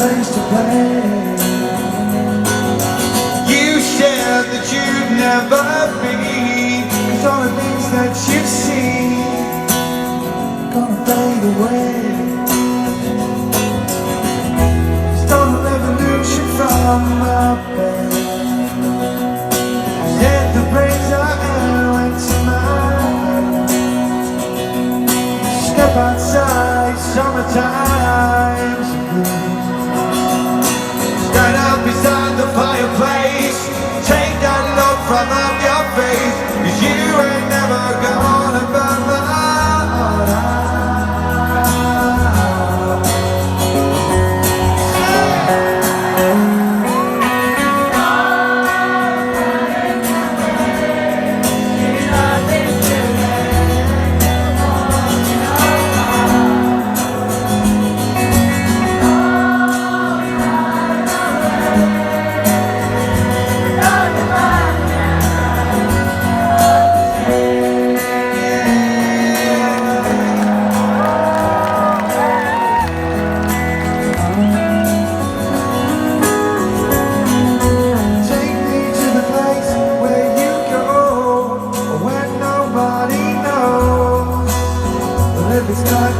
place to play. You said that you'd never be, 'cause all the things that you've seen gonna fade away. Start a revolution from up there. Said the brains are went to mine. Step outside, summertime's blue. Stand up beside the fireplace, take that look from up your face, 'cause you ain't never gonna burn my heart out. It's not